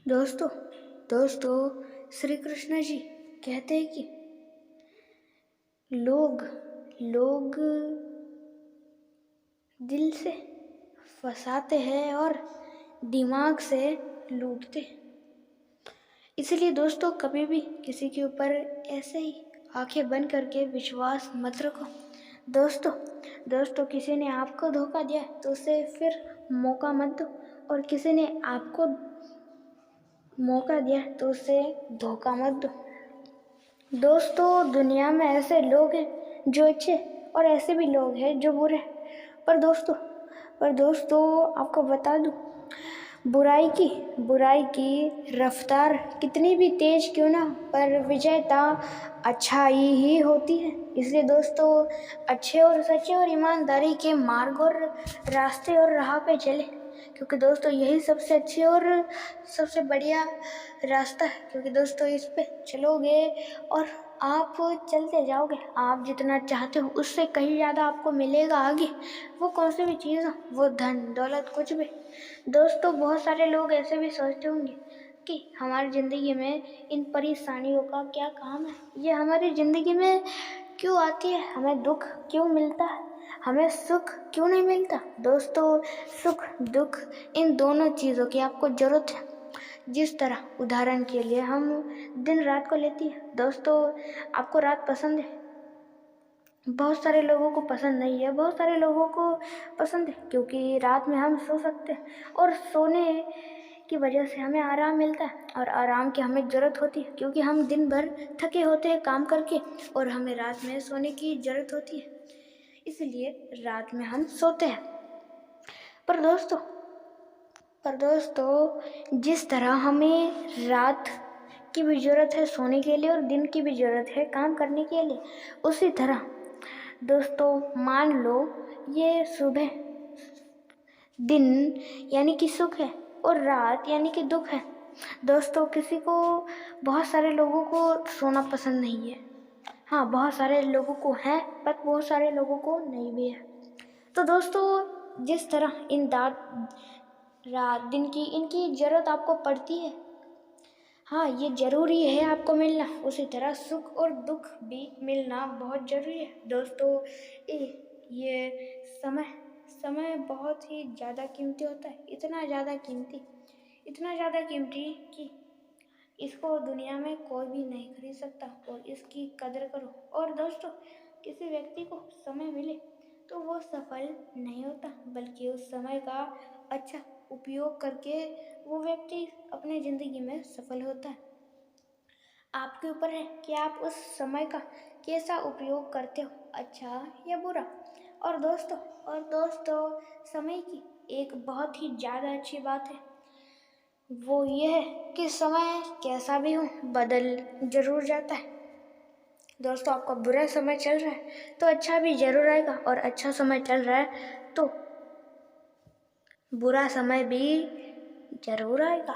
दोस्तों दोस्तों श्री कृष्ण जी कहते हैं कि लोग लोग दिल से फंसाते हैं और दिमाग से लूटते हैं। इसलिए दोस्तों कभी भी किसी के ऊपर ऐसे ही आंखें बंद करके विश्वास मत रखो। दोस्तों दोस्तों किसी ने आपको धोखा दिया तो उसे फिर मौका मत दो, और किसी ने आपको मौका दिया तो उसे धोखा मत दो। दोस्तों दुनिया में ऐसे लोग हैं जो अच्छे, और ऐसे भी लोग हैं जो बुरे। पर दोस्तों आपको बता दूं, बुराई की रफ्तार कितनी भी तेज क्यों ना, पर विजेता अच्छाई ही होती है। इसलिए दोस्तों अच्छे और सच्चे और ईमानदारी के मार्ग और रास्ते और राह पे चले, क्योंकि दोस्तों यही सबसे अच्छे और सबसे बढ़िया रास्ता है। क्योंकि दोस्तों इस पे चलोगे और आप चलते जाओगे, आप जितना चाहते हो उससे कहीं ज़्यादा आपको मिलेगा आगे। वो कौन सी भी चीज़ हो, वो धन दौलत कुछ भी। दोस्तों बहुत सारे लोग ऐसे भी सोचते होंगे कि हमारी ज़िंदगी में इन परेशानियों का क्या काम है, ये हमारी ज़िंदगी में क्यों आती है, हमें दुख क्यों मिलता है, हमें सुख क्यों नहीं मिलता। दोस्तों सुख दुख इन दोनों चीज़ों की आपको ज़रूरत है। जिस तरह उदाहरण के लिए हम दिन रात को लेती है। दोस्तों आपको रात पसंद है, बहुत सारे लोगों को पसंद नहीं है, बहुत सारे लोगों को पसंद है, क्योंकि रात में हम सो सकते हैं और सोने की वजह से हमें आराम मिलता है, और आराम की हमें ज़रूरत होती है क्योंकि हम दिन भर थके होते हैं काम करके, और हमें रात में सोने की ज़रूरत होती है, इसलिए रात में हम सोते हैं। पर दोस्तों जिस तरह हमें रात की भी ज़रूरत है सोने के लिए और दिन की भी ज़रूरत है काम करने के लिए, उसी तरह दोस्तों मान लो ये सुबह दिन यानी कि सुख है और रात यानी कि दुख है। दोस्तों बहुत सारे लोगों को सोना पसंद नहीं है, हाँ बहुत सारे लोगों को है, पर बहुत सारे लोगों को नहीं भी है। तो दोस्तों जिस तरह इन रात दिन की इनकी ज़रूरत आपको पड़ती है, हाँ ये ज़रूरी है आपको मिलना, उसी तरह सुख और दुख भी मिलना बहुत ज़रूरी है। दोस्तों ये समय बहुत ही ज़्यादा कीमती होता है, इतना ज़्यादा कीमती कि इसको दुनिया में कोई भी नहीं खरीद सकता, और इसकी कदर करो। और दोस्तों किसी व्यक्ति को समय मिले तो वो सफल नहीं होता, बल्कि उस समय का अच्छा उपयोग करके वो व्यक्ति अपने ज़िंदगी में सफल होता है। आपके ऊपर है कि आप उस समय का कैसा उपयोग करते हो, अच्छा या बुरा। और दोस्तों समय की एक बहुत ही ज़्यादा अच्छी बात है, वो ये है कि समय कैसा भी हो बदल जरूर जाता है। दोस्तों आपका बुरा समय चल रहा है तो अच्छा भी जरूर आएगा, और अच्छा समय चल रहा है तो बुरा समय भी जरूर आएगा।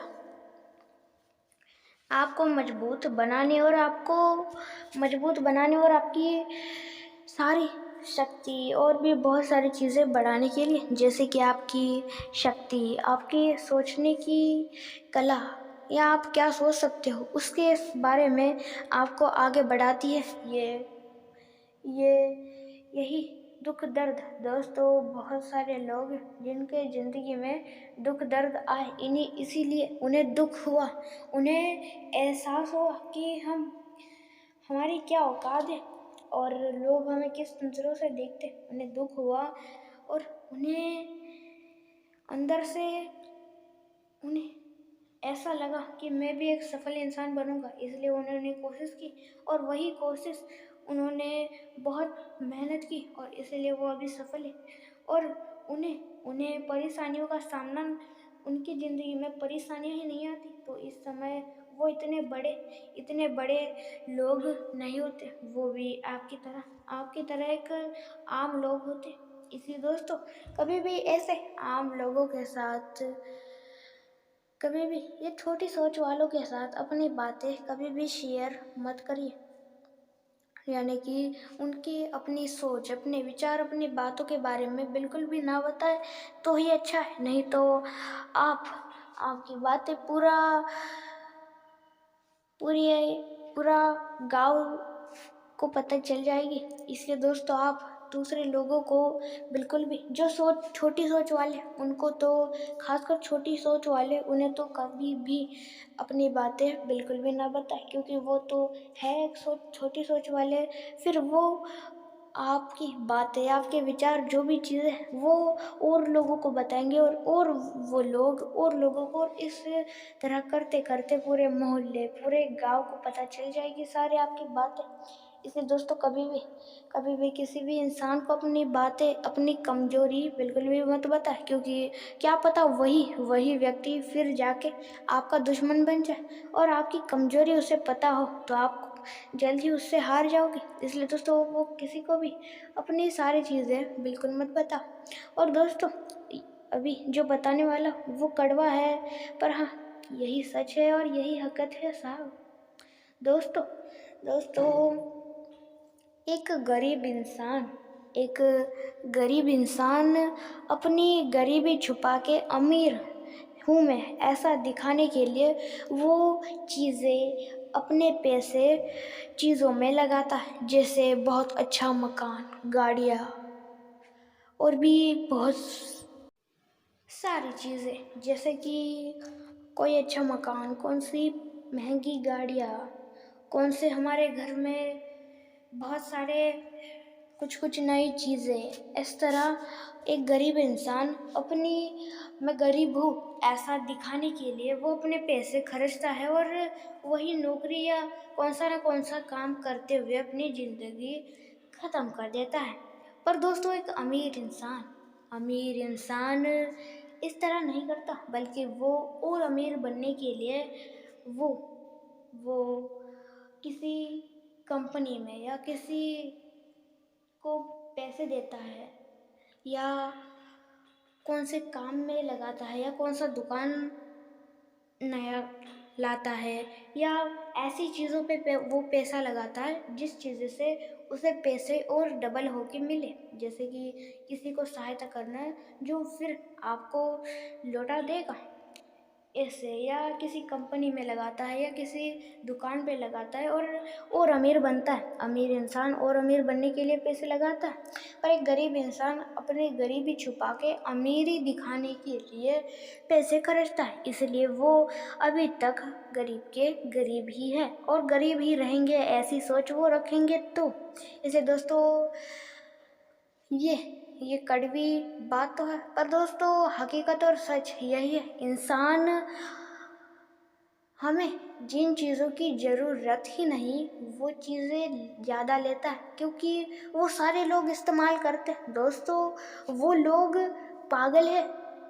आपको मजबूत बनाने और आपकी सारी शक्ति और भी बहुत सारी चीज़ें बढ़ाने के लिए, जैसे कि आपकी शक्ति, आपकी सोचने की कला, या आप क्या सोच सकते हो उसके बारे में आपको आगे बढ़ाती है ये यही दुख दर्द। दोस्तों बहुत सारे लोग जिनके ज़िंदगी में दुख दर्द आए इसीलिए उन्हें दुख हुआ, उन्हें एहसास हुआ कि हमारी क्या औकात है और लोग हमें किस नज़रों से देखते, उन्हें दुख हुआ और उन्हें अंदर से उन्हें ऐसा लगा कि मैं भी एक सफल इंसान बनूंगा, इसलिए उन्होंने कोशिश की, और वही कोशिश उन्होंने बहुत मेहनत की, और इसलिए वो अभी सफल है। और उन्हें परेशानियों का सामना, उनकी ज़िंदगी में परेशानियां ही नहीं आती, तो इस समय वो इतने बड़े लोग नहीं होते, वो भी आपकी तरह एक आम लोग होते। इसलिए दोस्तों कभी भी ऐसे आम लोगों के साथ, कभी भी ये छोटी सोच वालों के साथ अपनी बातें कभी भी शेयर मत करिए, यानी कि उनकी अपनी सोच, अपने विचार, अपनी बातों के बारे में बिल्कुल भी ना बताए तो ही अच्छा है, नहीं तो आपकी बातें पूरी पूरा गांव को पता चल जाएगी। इसलिए दोस्तों आप दूसरे लोगों को बिल्कुल भी, जो छोटी सोच वाले, उनको तो, खासकर छोटी सोच वाले, उन्हें तो कभी भी अपनी बातें बिल्कुल भी ना बताएं, क्योंकि वो तो है एक छोटी सोच वाले। फिर वो आपकी बातें, आपके विचार, जो भी चीज़ें वो और लोगों को बताएंगे, और वो लोग और लोगों को, इस तरह करते करते पूरे मोहल्ले, पूरे गांव को पता चल जाएगी सारी आपकी बातें। इसलिए दोस्तों कभी भी किसी भी इंसान को अपनी बातें, अपनी कमजोरी बिल्कुल भी मत बताए, क्योंकि क्या पता वही व्यक्ति फिर जाके आपका दुश्मन बन जाए, और आपकी कमजोरी उसे पता हो तो आप जल्द ही उससे हार जाओगे। इसलिए दोस्तों वो किसी को भी अपनी सारी चीज़ें बिल्कुल मत बता। और दोस्तों अभी जो बताने वाला वो कड़वा है, पर हाँ यही सच है और यही हकीकत है साहब। दोस्तों दोस्तों एक गरीब इंसान अपनी गरीबी छुपा के अमीर हूँ मैं ऐसा दिखाने के लिए वो चीज़ें, अपने पैसे चीज़ों में लगाता है, जैसे बहुत अच्छा मकान, गाड़ियाँ, और भी बहुत सारी चीज़ें, जैसे कि कोई अच्छा मकान, कौन सी महंगी गाड़ियाँ, कौन से हमारे घर में बहुत सारे कुछ नई चीज़ें। इस तरह एक गरीब इंसान मैं गरीब हूँ ऐसा दिखाने के लिए वो अपने पैसे खर्चता है, और वही नौकरी या कौन सा काम करते हुए अपनी ज़िंदगी ख़त्म कर देता है। पर दोस्तों एक अमीर इंसान इस तरह नहीं करता, बल्कि वो और अमीर बनने के लिए वो वो किसी कंपनी में या किसी को पैसे देता है, या कौन से काम में लगाता है, या कौन सा दुकान नया लाता है, या ऐसी चीज़ों पे वो पैसा लगाता है जिस चीज़ से उसे पैसे और डबल होके मिले। जैसे कि किसी को सहायता करना है जो फिर आपको लौटा देगा ऐसे, या किसी कंपनी में लगाता है या किसी दुकान पे लगाता है और अमीर बनता है। अमीर इंसान और अमीर बनने के लिए पैसे लगाता है, पर एक गरीब इंसान अपनी गरीबी छुपा के अमीरी दिखाने के लिए पैसे खर्चता है। इसलिए वो अभी तक गरीब के गरीब ही है और गरीब ही रहेंगे, ऐसी सोच वो रखेंगे तो। इसलिए दोस्तों ये कड़वी बात तो है, पर दोस्तों हकीकत और सच यही है, इंसान हमें जिन चीज़ों की ज़रूरत ही नहीं वो चीज़ें ज़्यादा लेता है, क्योंकि वो सारे लोग इस्तेमाल करते हैं। दोस्तों वो लोग पागल है,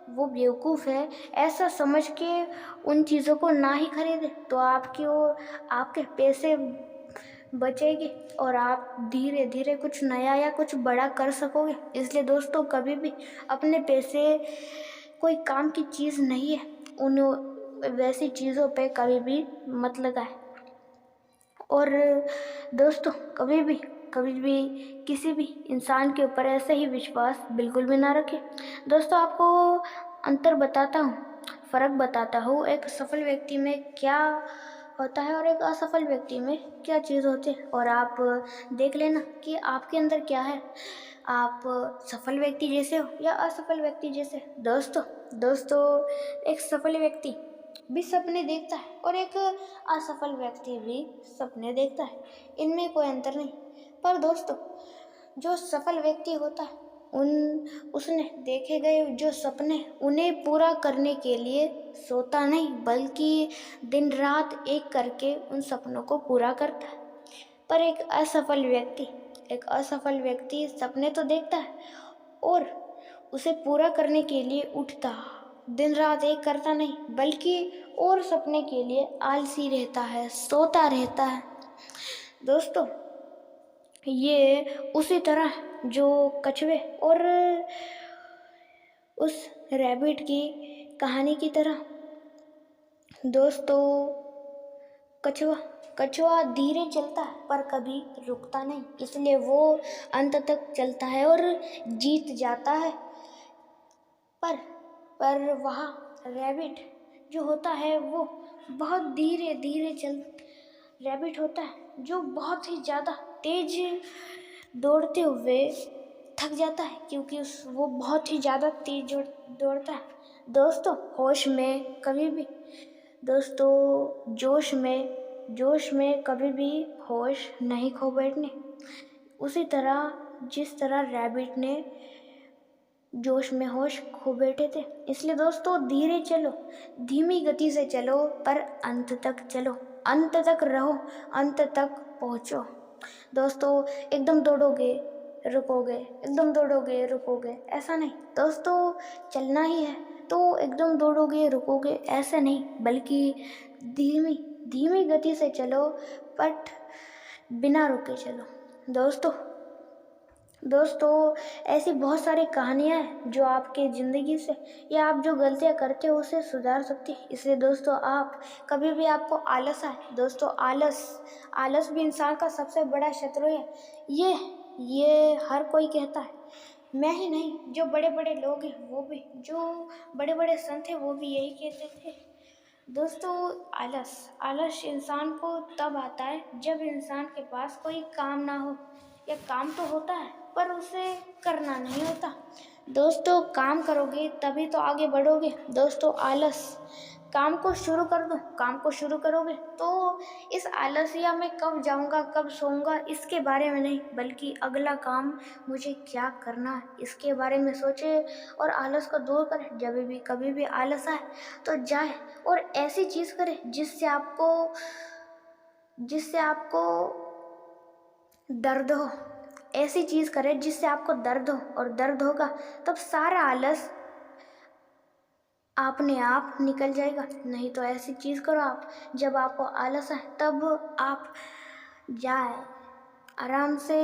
वो बेवकूफ़ है, ऐसा समझ के उन चीज़ों को ना ही खरीदे तो आपके पैसे बचेगी और आप धीरे धीरे कुछ नया या कुछ बड़ा कर सकोगे। इसलिए दोस्तों कभी भी अपने पैसे कोई काम की चीज़ नहीं है, उन वैसी चीज़ों पे कभी भी मत लगाए। और दोस्तों कभी भी किसी भी इंसान के ऊपर ऐसे ही विश्वास बिल्कुल भी ना रखें। दोस्तों आपको अंतर बताता हूँ, फ़र्क बताता हूँ, एक सफल व्यक्ति में क्या होता है और एक असफल व्यक्ति में क्या चीज़ होती है, और आप देख लेना कि आपके अंदर क्या है, आप सफल व्यक्ति जैसे हो या असफल व्यक्ति जैसे। दोस्तों एक सफल व्यक्ति भी सपने देखता है और एक असफल व्यक्ति भी सपने देखता है, इनमें कोई अंतर नहीं। पर दोस्तों जो सफल व्यक्ति होता है उसने देखे गए जो सपने उन्हें पूरा करने के लिए सोता नहीं, बल्कि दिन रात एक करके उन सपनों को पूरा करता है। पर एक असफल व्यक्ति सपने तो देखता है और उसे पूरा करने के लिए उठता, दिन रात एक करता नहीं, बल्कि और सपने के लिए आलसी रहता है, सोता रहता है। दोस्तों ये उसी तरह जो कछुए और उस रैबिट की कहानी की तरह। दोस्तों कछुआ धीरे चलता है पर कभी रुकता नहीं, इसलिए वो अंत तक चलता है और जीत जाता है। पर वह रैबिट जो होता है वो बहुत धीरे धीरे चल रैबिट होता है जो बहुत ही ज़्यादा तेज दौड़ते हुए थक जाता है क्योंकि वो बहुत ही ज़्यादा तेज दौड़ता है। दोस्तों होश में कभी भी दोस्तों जोश में कभी भी होश नहीं खो बैठने। उसी तरह जिस तरह रैबिट ने जोश में होश खो बैठे थे। इसलिए दोस्तों धीरे चलो, धीमी गति से चलो पर अंत तक चलो, अंत तक रहो, अंत तक पहुँचो। दोस्तों एकदम दौड़ोगे रुकोगे, एकदम दौड़ोगे रुकोगे, ऐसा नहीं। दोस्तों चलना ही है तो एकदम दौड़ोगे रुकोगे ऐसा नहीं, बल्कि धीमी धीमी गति से चलो बट बिना रुके चलो। दोस्तों ऐसी बहुत सारी कहानियाँ हैं जो आपके ज़िंदगी से या आप जो गलतियाँ करते हो उसे सुधार सकती है। इसलिए दोस्तों आप कभी भी आपको आलस आए, दोस्तों आलस भी इंसान का सबसे बड़ा शत्रु है। ये हर कोई कहता है, मैं ही नहीं, जो बड़े बड़े लोग हैं वो भी, जो बड़े बड़े संत हैं वो भी यही कहते थे। दोस्तों आलस इंसान को तब आता है जब इंसान के पास कोई काम ना हो, या काम तो होता है पर उसे करना नहीं होता। दोस्तों काम करोगे तभी तो आगे बढ़ोगे। दोस्तों काम को शुरू कर दो, काम को शुरू करोगे तो इस आलसिया में कब जाऊंगा कब सोऊंगा इसके बारे में नहीं, बल्कि अगला काम मुझे क्या करना है इसके बारे में सोचे और आलस को दूर करें। जब भी कभी भी आलस आए तो जाए और ऐसी चीज़ करे जिससे आपको दर्द हो, ऐसी चीज़ करे जिससे आपको दर्द हो, और दर्द होगा तब सारा आलस अपने आप निकल जाएगा। नहीं तो ऐसी चीज़ करो आप, जब आपको आलस आए तब आप जाए आराम से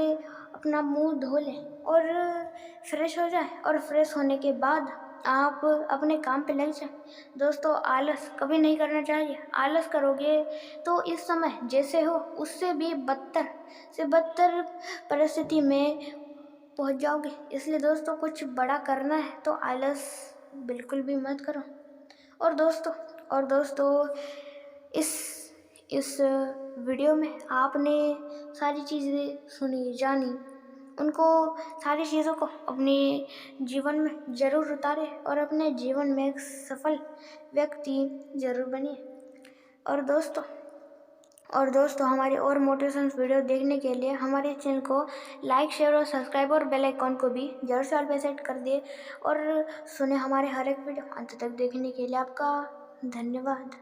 अपना मुंह धो लें और फ्रेश हो जाए, और फ्रेश होने के बाद आप अपने काम पे लग जाए। दोस्तों आलस कभी नहीं करना चाहिए। आलस करोगे तो इस समय जैसे हो उससे भी बदतर से बदतर परिस्थिति में पहुंच जाओगे। इसलिए दोस्तों कुछ बड़ा करना है तो आलस बिल्कुल भी मत करो। और दोस्तों इस वीडियो में आपने सारी चीज़ें सुनी जानी, उनको सारी चीज़ों को अपने जीवन में ज़रूर उतारे और अपने जीवन में एक सफल व्यक्ति ज़रूर बनिए। और दोस्तों हमारे और मोटिवेशन वीडियो देखने के लिए हमारे चैनल को लाइक शेयर और सब्सक्राइब और बेल आइकॉन को भी ज़रूर से ऑल पे सेट कर दिए और सुने हमारे हर एक वीडियो। अंत तक देखने के लिए आपका धन्यवाद।